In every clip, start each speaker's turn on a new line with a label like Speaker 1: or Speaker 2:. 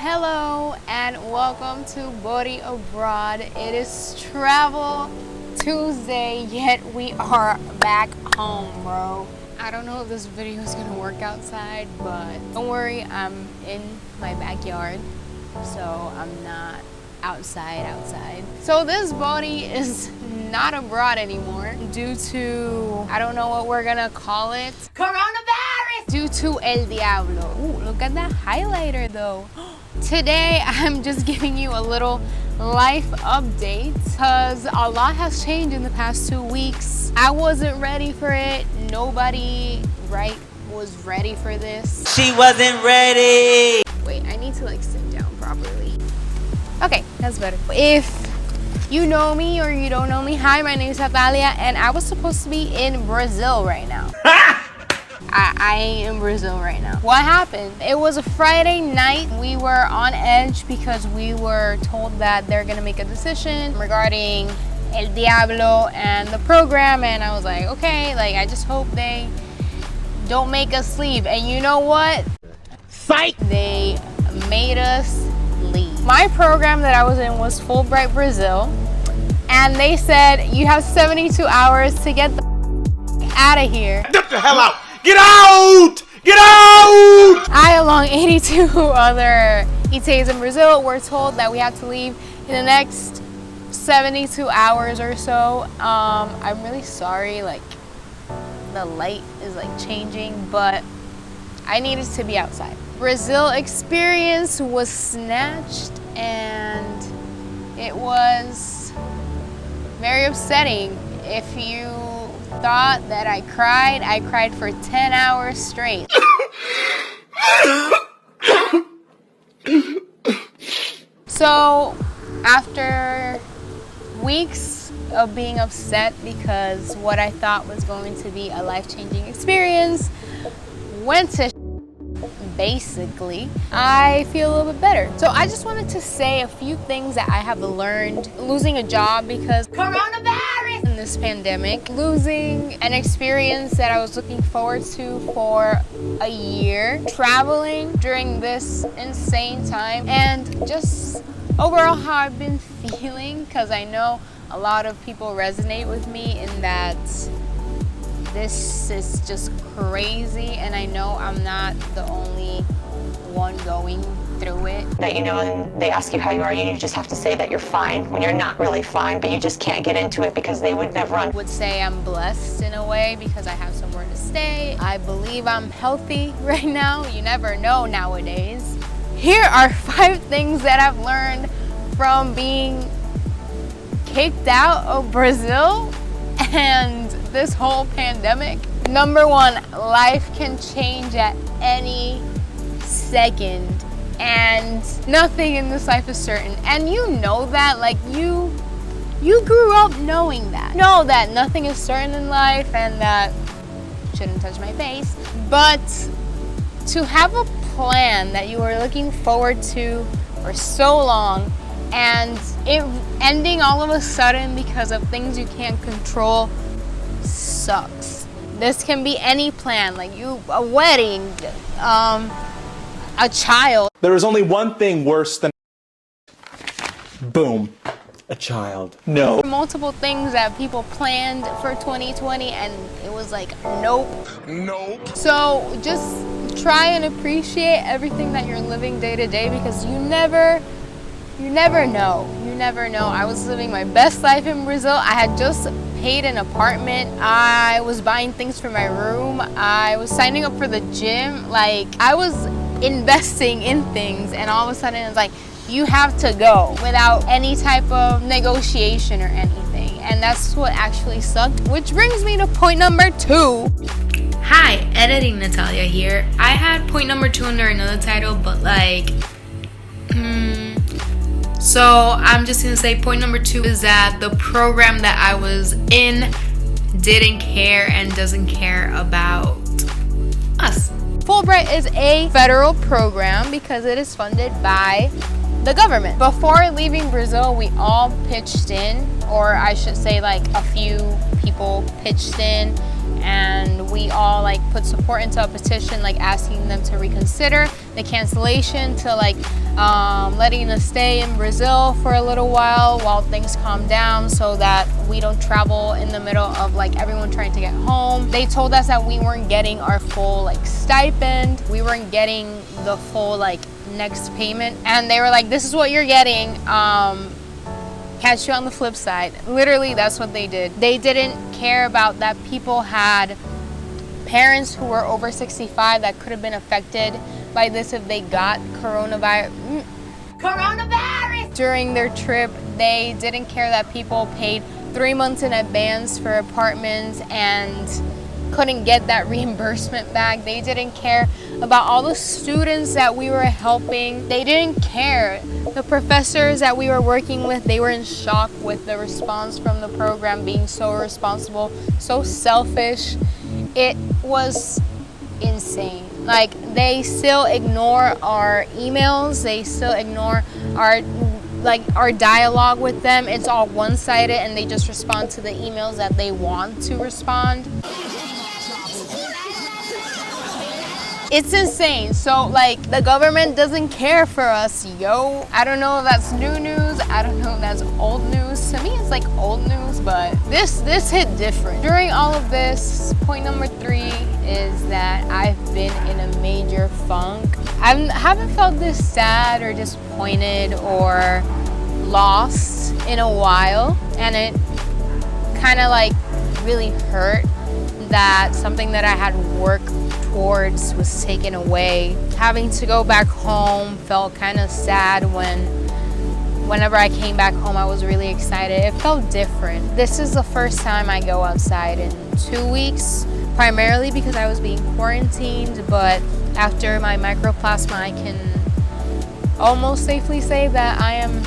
Speaker 1: Hello and welcome to Bori Abroad. It is Travel Tuesday, yet we are back home, bro. I don't know if this video is gonna work outside, but don't worry, I'm in my backyard, so I'm not outside. So this Bori is not abroad anymore due to, I don't know what we're gonna call it. Coronavirus! Due to El Diablo. Ooh, look at that highlighter though. Today, I'm just giving you a little life update because a lot has changed in the past 2 weeks. I wasn't ready for it. Nobody, was ready for this.
Speaker 2: She wasn't ready.
Speaker 1: Wait, I need to sit down properly. Okay, that's better. If you know me or you don't know me, hi, my name is Natalia and I was supposed to be in Brazil right now. I ain't in Brazil right now. What happened? It was a Friday night. We were on edge because we were told that they're gonna make a decision regarding El Diablo and the program, and I was like, okay, I just hope they don't make us leave. And you know what?
Speaker 2: Psych!
Speaker 1: They made us leave. My program that I was in was Fulbright Brazil, and they said you have 72 hours to get the out of here.
Speaker 2: Get the hell out! Get out! Get out!
Speaker 1: I, along 82 other ETAs in Brazil, were told that we had to leave in the next 72 hours or so. I'm really sorry, the light is changing, but I needed to be outside. Brazil experience was snatched and it was very upsetting. If you thought that I cried for 10 hours straight. So after weeks of being upset because what I thought was going to be a life-changing experience went to basically, I feel a little bit better. So I just wanted to say a few things that I have learned losing a job because coronavirus in this pandemic, losing an experience that I was looking forward to for a year, traveling during this insane time, and just overall how I've been feeling, because I know a lot of people resonate with me in that this is just crazy, and I know I'm not the only one going through it.
Speaker 3: That and they ask you how you are, you just have to say that you're fine when you're not really fine, but you just can't get into it because they would never
Speaker 1: I would say I'm blessed in a way because I have somewhere to stay. I believe I'm healthy right now. You never know nowadays. Here are 5 things that I've learned from being kicked out of Brazil and this whole pandemic. Number 1, life can change at any second and nothing in this life is certain. And you know that, you grew up knowing that. Know that nothing is certain in life and that, shouldn't touch my face, but to have a plan that you were looking forward to for so long and it ending all of a sudden because of things you can't control sucks. This can be any plan, a wedding, a child.
Speaker 4: There is only one thing worse than boom, a child. No.
Speaker 1: Multiple things that people planned for 2020 and it was nope.
Speaker 4: Nope.
Speaker 1: So just try and appreciate everything that you're living day to day because you never know. You never know. I was living my best life in Brazil. I had just paid an apartment. I was buying things for my room. I was signing up for the gym. I was investing in things, and all of a sudden it's you have to go without any type of negotiation or anything. And that's what actually sucked. Which brings me to point number 2.
Speaker 5: Hi, editing Natalia here. I had point number 2 under another title, but so I'm just gonna say point number 2 is that the program that I was in didn't care and doesn't care about us.
Speaker 1: Fulbright is a federal program because it is funded by the government. Before leaving Brazil, we all pitched in, or I should say a few people pitched in, and we all put support into a petition asking them to reconsider the cancellation to like letting us stay in Brazil for a little while things calm down so that we don't travel in the middle of like everyone trying to get home. They told us that we weren't getting our full like stipend. We weren't getting the full like next payment. And they were like, this is what you're getting. Catch you on the flip side. Literally, that's what they did. They didn't care about that people had parents who were over 65 that could have been affected by this if they got coronavirus during their trip. They didn't care that people paid 3 months in advance for apartments and couldn't get that reimbursement back. They didn't care about all the students that we were helping. They didn't care. The professors that we were working with, they were in shock with the response from the program being so irresponsible, so selfish. It was insane. Like, they still ignore our emails. They still ignore our dialogue with them. It's all one-sided, and they just respond to the emails that they want to respond. It's insane. So like, the government doesn't care for us, yo. I don't know if that's new news. I don't know if that's old news. To me, it's like old news, but this hit different. During all of this, point number 3 is that I've been in a major funk. I haven't felt this sad or disappointed or lost in a while, and it kind of like really hurt that something that I had worked towards was taken away. Having to go back home felt kind of sad. Whenever I came back home, I was really excited. It felt different. This is the first time I go outside in 2 weeks, primarily because I was being quarantined, but after my microplasma, I can almost safely say that I am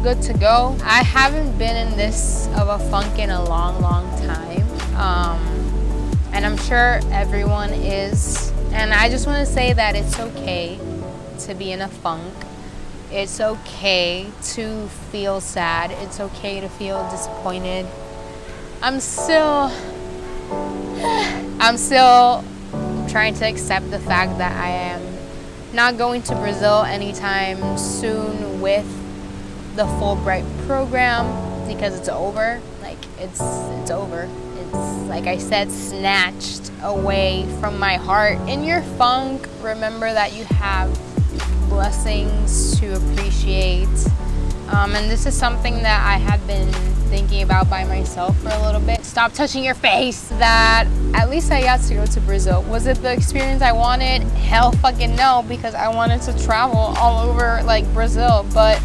Speaker 1: good to go. I haven't been in this of a funk in a long time. And I'm sure everyone is. And I just want to say that it's okay to be in a funk. It's okay to feel sad. It's okay to feel disappointed. I'm still trying to accept the fact that I am not going to Brazil anytime soon with the Fulbright program, because it's over. Like, it's over. It's, like I said, snatched away from my heart. In your funk, remember that you have blessings to appreciate. And this is something that I had been thinking about by myself for a little bit. Stop touching your face. That at least I got to go to Brazil. Was it the experience I wanted? Hell fucking no, because I wanted to travel all over like Brazil, but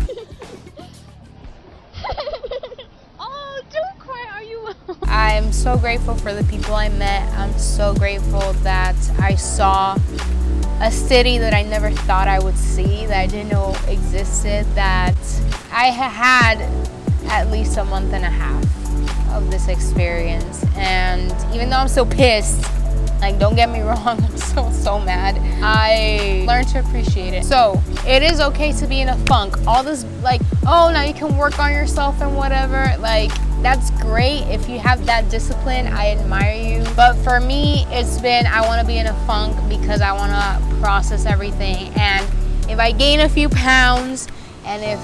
Speaker 1: I'm so grateful for the people I met. I'm so grateful that I saw a city that I never thought I would see, that I didn't know existed, that I had at least a month and a half of this experience. And even though I'm so pissed, like, don't get me wrong, I'm so mad, I learned to appreciate it. So it is okay to be in a funk. All this like, oh, now you can work on yourself and whatever, like, that's great. If you have that discipline, I admire you. But for me, it's been, I want to be in a funk because I want to process everything. And if I gain a few pounds, and if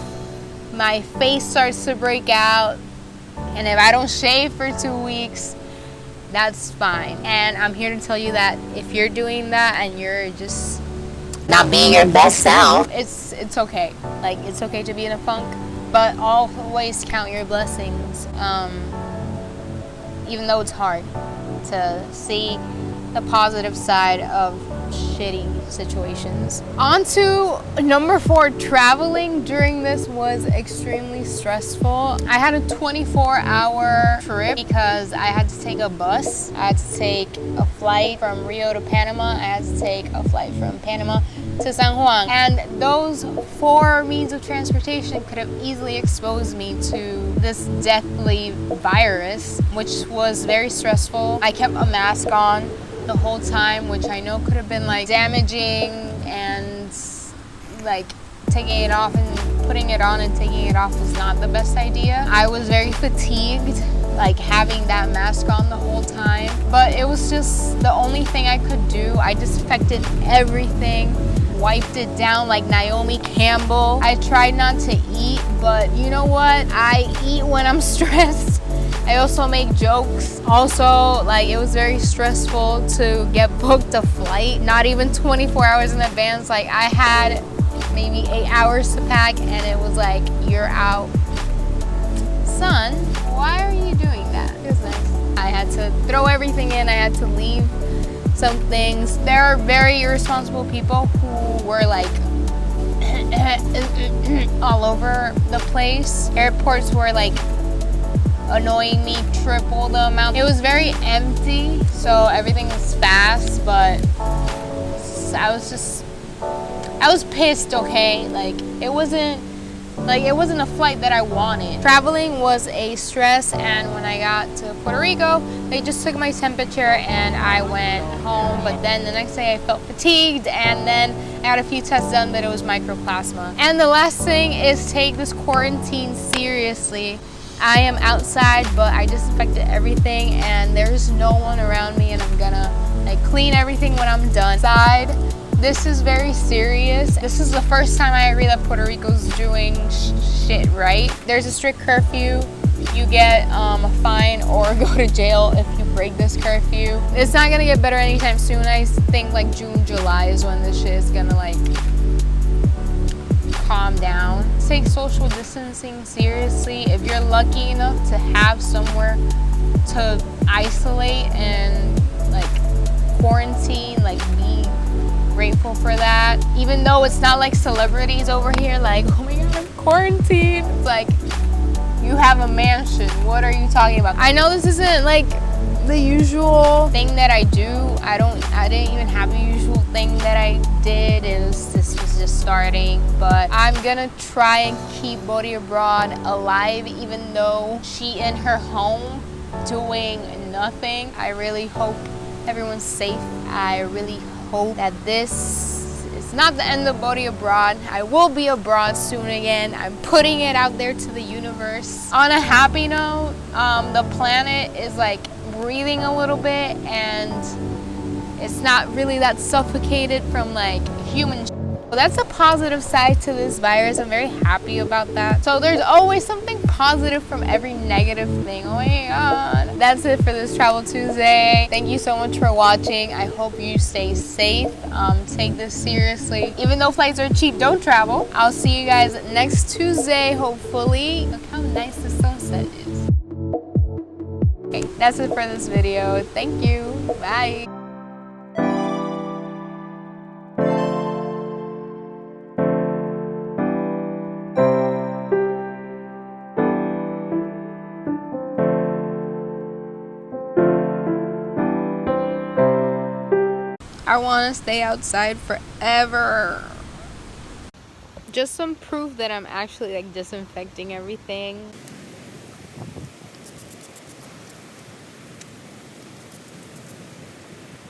Speaker 1: my face starts to break out, and if I don't shave for 2 weeks, that's fine. And I'm here to tell you that if you're doing that and you're just
Speaker 3: Not being your best self.
Speaker 1: it's okay. Like, it's okay to be in a funk, but always count your blessings. Even though it's hard to see the positive side of shitty situations. On to number 4, traveling during this was extremely stressful. I had a 24-hour trip because I had to take a bus. I had to take a flight from Rio to Panama. I had to take a flight from Panama to San Juan. And those 4 means of transportation could have easily exposed me to this deathly virus, which was very stressful. I kept a mask on the whole time, which I know could have been like damaging, and like taking it off and putting it on and taking it off was not the best idea. I was very fatigued, like having that mask on the whole time, but it was just the only thing I could do. I disinfected everything, wiped it down like Naomi Campbell. I tried not to eat, but you know what? I eat when I'm stressed. I also make jokes. Also, like, it was very stressful to get booked a flight, not even 24 hours in advance. Like, I had maybe 8 hours to pack, and it was like, you're out. Son, why are you doing that? It was nice. I had to throw everything in. I had to leave some things. There are very irresponsible people who were like all over the place. Airports were like annoying me triple the amount. It was very empty, so everything was fast, but I was pissed, okay? Like, it wasn't a flight that I wanted. Traveling was a stress, and when I got to Puerto Rico, they just took my temperature and I went home. But then the next day I felt fatigued, and then I had a few tests done that it was mycoplasma. And the last thing is take this quarantine seriously. I am outside, but I disinfected everything, and there's no one around me, and I'm gonna like clean everything when I'm done. Inside, this is very serious. This is the first time I agree that Puerto Rico's doing shit right. There's a strict curfew. You get a fine or go to jail if you break this curfew. It's not gonna get better anytime soon. I think like June, July is when this shit is gonna like calm down. Take social distancing seriously. If you're lucky enough to have somewhere to isolate and like quarantine, like be grateful for that. Even though it's not like celebrities over here like, oh my god, I'm quarantined. It's like, you have a mansion. What are you talking about? I know this isn't like the usual thing that I do. I didn't even have a usual thing that I did. This was just starting, but I'm gonna try and keep Bori Abroad alive, even though she in her home doing nothing. I really hope everyone's safe. I really hope that this is not the end of Bori Abroad. I will be abroad soon again. I'm putting it out there to the universe. On a happy note, the planet is like breathing a little bit, and it's not really that suffocated from like human shit. So that's a positive side to this virus. I'm very happy about that. So there's always something positive from every negative thing. Oh my god. That's it for this Travel Tuesday. Thank you so much for watching. I hope you stay safe. Take this seriously. Even though flights are cheap, don't travel. I'll see you guys next Tuesday, hopefully. Look how nice the sunset is. Okay, that's it for this video. Thank you. Bye. I want to stay outside forever. Just some proof that I'm actually like disinfecting everything.